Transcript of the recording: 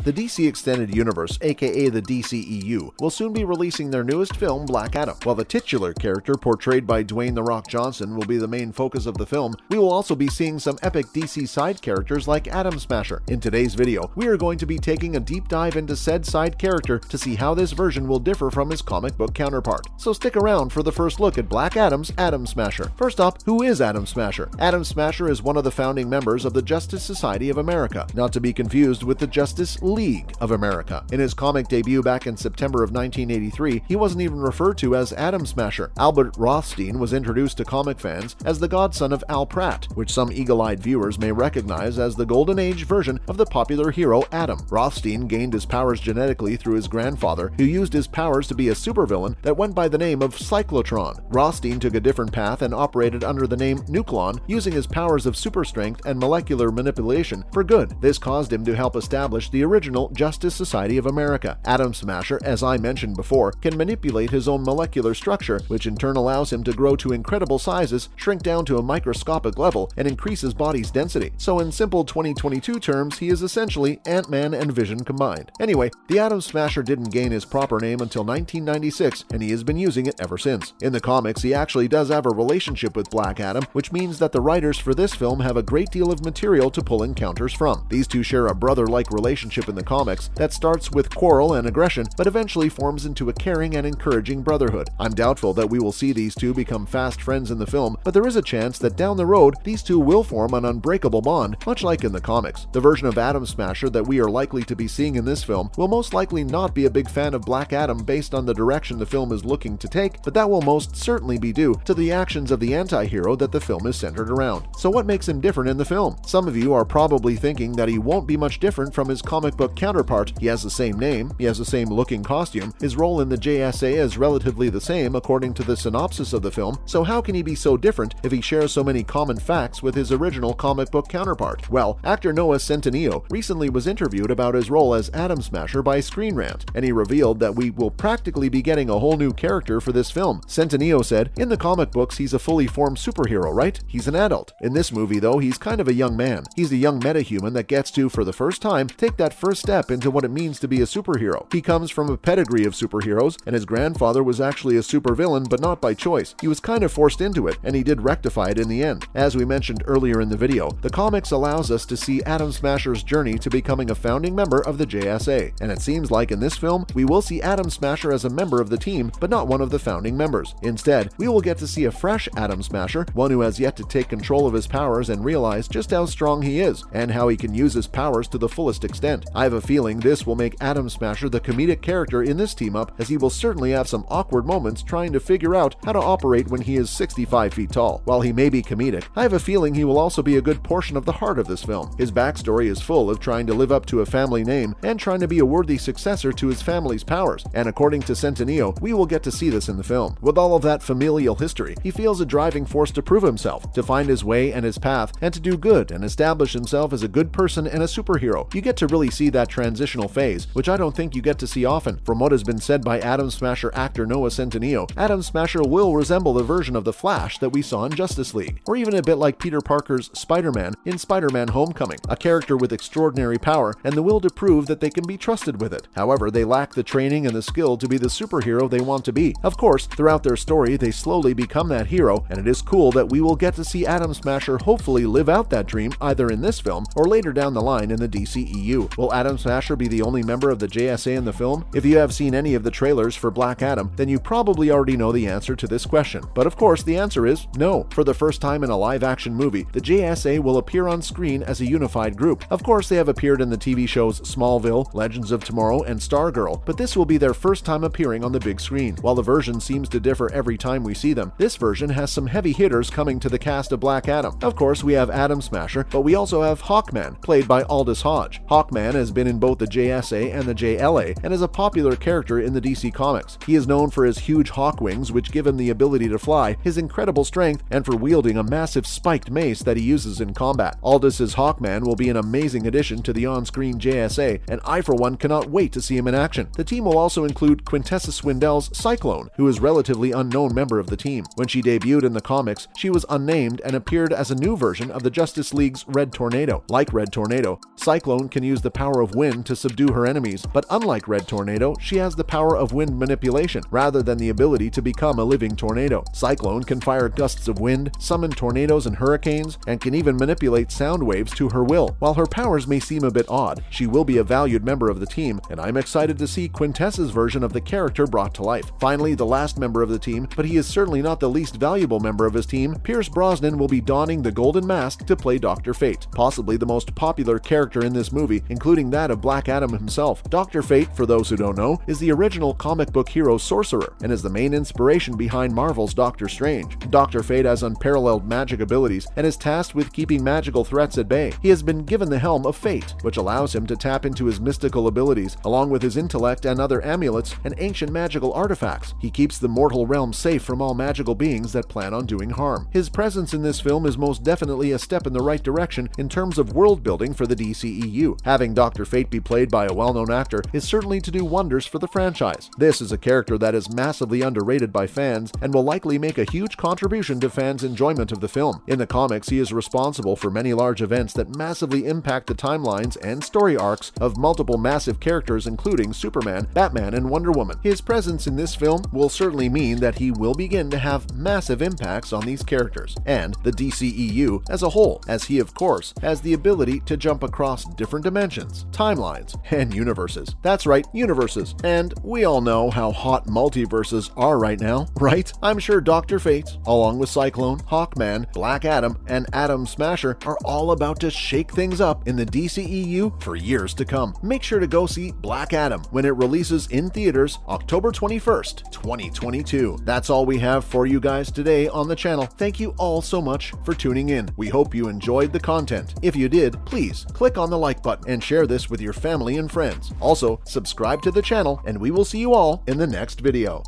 The DC Extended Universe, aka the DCEU, will soon be releasing their newest film, Black Adam. While the titular character portrayed by Dwayne "The Rock" Johnson will be the main focus of the film, we will also be seeing some epic DC side characters like Atom Smasher. In today's video, we are going to be taking a deep dive into said side character to see how this version will differ from his comic book counterpart. So stick around for the first look at Black Adam's Atom Smasher. First up, who is Atom Smasher? Atom Smasher is one of the founding members of the Justice Society of America, not to be confused with the Justice League of America. In his comic debut back in September of 1983, he wasn't even referred to as Atom Smasher. Albert Rothstein was introduced to comic fans as the godson of Al Pratt, which some eagle-eyed viewers may recognize as the Golden Age version of the popular hero Atom. Rothstein gained his powers genetically through his grandfather, who used his powers to be a supervillain that went by the name of Cyclone. Rothstein took a different path and operated under the name Nuklon, using his powers of super strength and molecular manipulation for good. This caused him to help establish the original Justice Society of America. Atom Smasher, as I mentioned before, can manipulate his own molecular structure, which in turn allows him to grow to incredible sizes, shrink down to a microscopic level, and increase his body's density. So in simple 2022 terms, he is essentially Ant-Man and Vision combined. Anyway, the Atom Smasher didn't gain his proper name until 1996, and he has been using it ever since. In the comics, he actually does have a relationship with Black Adam, which means that the writers for this film have a great deal of material to pull encounters from. These two share a brother-like relationship in the comics that starts with quarrel and aggression, but eventually forms into a caring and encouraging brotherhood. I'm doubtful that we will see these two become fast friends in the film, but there is a chance that down the road, these two will form an unbreakable bond, much like in the comics. The version of Atom Smasher that we are likely to be seeing in this film will most likely not be a big fan of Black Adam based on the direction the film is looking to take, but that will most certainly be due to the actions of the anti-hero that the film is centered around. So what makes him different in the film? Some of you are probably thinking that he won't be much different from his comic book counterpart. He has the same name, he has the same looking costume, his role in the JSA is relatively the same according to the synopsis of the film, so how can he be so different if he shares so many common facts with his original comic book counterpart? Well, actor Noah Centineo recently was interviewed about his role as Atom Smasher by ScreenRant, and he revealed that we will practically be getting a whole new character for this film. Centineo said, "In the comic books, he's a fully formed superhero, right? He's an adult. In this movie, though, he's kind of a young man. He's a young metahuman that gets to, for the first time, take that first step into what it means to be a superhero. He comes from a pedigree of superheroes, and his grandfather was actually a supervillain, but not by choice. He was kind of forced into it, and he did rectify it in the end." As we mentioned earlier in the video, the comics allows us to see Atom Smasher's journey to becoming a founding member of the JSA, and it seems like in this film, we will see Atom Smasher as a member of the team, but not one of the founding members. Instead, we will get to see a fresh Atom Smasher, one who has yet to take control of his powers and realize just how strong he is, and how he can use his powers to the fullest extent. I have a feeling this will make Atom Smasher the comedic character in this team-up, as he will certainly have some awkward moments trying to figure out how to operate when he is 65 feet tall. While he may be comedic, I have a feeling he will also be a good portion of the heart of this film. His backstory is full of trying to live up to a family name and trying to be a worthy successor to his family's powers, and according to Centineo, we will get to see this in the film. With all of that familial history, he feels a driving force to prove himself, to find his way and his path, and to do good and establish himself as a good person and a superhero. You get to really see that transitional phase, which I don't think you get to see often. From what has been said by Atom Smasher actor Noah Centineo, Atom Smasher will resemble the version of the Flash that we saw in Justice League, or even a bit like Peter Parker's Spider-Man in Spider-Man Homecoming, a character with extraordinary power and the will to prove that they can be trusted with it. However, they lack the training and the skill to be the superhero they want to be. Of course, throughout their story, they slowly become that hero, and it is cool that we will get to see Atom Smasher hopefully live out that dream either in this film or later down the line in the DCEU. Will Atom Smasher be the only member of the JSA in the film? If you have seen any of the trailers for Black Adam, then you probably already know the answer to this question. But of course, the answer is no. For the first time in a live-action movie, the JSA will appear on screen as a unified group. Of course, they have appeared in the TV shows Smallville, Legends of Tomorrow, and Stargirl, but this will be their first time appearing on the big screen. While the version seems to differ every time we see them, this version has some heavy hitters coming to the cast of Black Adam. Of course, we have Atom Smasher, but we also have Hawkman, played by Aldis Hodge. Hawkman has been in both the JSA and the JLA, and is a popular character in the DC Comics. He is known for his huge hawk wings, which give him the ability to fly, his incredible strength, and for wielding a massive spiked mace that he uses in combat. Aldis's Hawkman will be an amazing addition to the on-screen JSA, and I for one cannot wait to see him in action. The team will also include Quintessa Swindell's Cyclone, who is a relatively unknown member of the team. When she debuted in the comics, she was unnamed and appeared as a new version of the Justice League's Red Tornado. Like Red Tornado, Cyclone can use the power power of wind to subdue her enemies, but unlike Red Tornado, she has the power of wind manipulation rather than the ability to become a living tornado. Cyclone can fire gusts of wind, summon tornadoes and hurricanes, and can even manipulate sound waves to her will. While her powers may seem a bit odd, she will be a valued member of the team, and I'm excited to see Quintessa's version of the character brought to life. Finally, the last member of the team, but he is certainly not the least valuable member of his team, Brosnan will be donning the golden mask to play Dr. Fate, possibly the most popular character in this movie, including that of Black Adam himself. Dr. Fate, for those who don't know, is the original comic book hero sorcerer, and is the main inspiration behind Marvel's Doctor Strange. Dr. Fate has unparalleled magic abilities and is tasked with keeping magical threats at bay. He has been given the Helm of Fate, which allows him to tap into his mystical abilities, along with his intellect and other amulets and ancient magical artifacts. He keeps the mortal realm safe from all magical beings that plan on doing harm. His presence in this film is most definitely a step in the right direction in terms of world building for the DCEU. Having Dr. Fate be played by a well-known actor is certainly to do wonders for the franchise. This is a character that is massively underrated by fans and will likely make a huge contribution to fans' enjoyment of the film. In the comics, he is responsible for many large events that massively impact the timelines and story arcs of multiple massive characters including Superman, Batman, and Wonder Woman. His presence in this film will certainly mean that he will begin to have massive impacts on these characters and the DCEU as a whole, as he of course has the ability to jump across different dimensions, timelines, and universes. That's right, universes. And we all know how hot multiverses are right now, right? I'm sure Dr. Fate, along with Cyclone, Hawkman, Black Adam, and Atom Smasher are all about to shake things up in the DCEU for years to come. Make sure to go see Black Adam when it releases in theaters October 21st, 2022. That's all we have for you guys today on the channel. Thank you all so much for tuning in. We hope you enjoyed the content. If you did, please click on the like button and share this with your family and friends. Also, subscribe to the channel, and we will see you all in the next video.